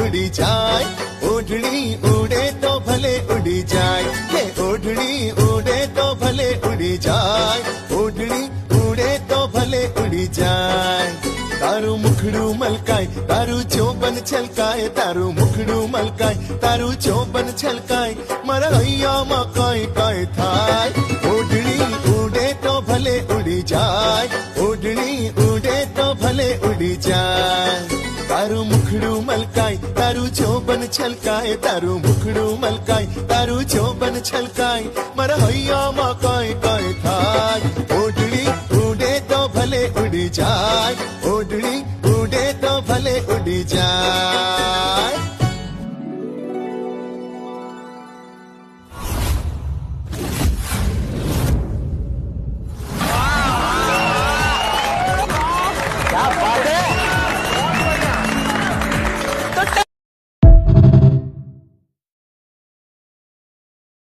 ઉડી જાય, ઓઢણી ઉડે તો ભલે ઉડી જાય, હે ઓઢણી ઉડે તો ભલે ઉડી જાય, ઓઢણી ઉડે તો ભલે ઉડી જાય. તારું મુખડું મલકાય, તારું ચોબન છલકાય, તારું મુખડું મલકાય, તારું ચોબન છલકાય, મારા હૈયામાં કાંઈ કાંઈ થાય. ઓઢણી ઉડે તો ભલે ઉડી જાય, ઓઢણી ઉડે તો ભલે ઉડી જાય. તારું મુખડું મલકાય, તારું ચોબન છલકાય, તારું મુખડું મલકાય, તારું ચોબન છલકાય, મારા હૈયામાં કાંઈ કાંઈ થાય. ઓઢણી ઉડે તો ભલે ઉડી જાય,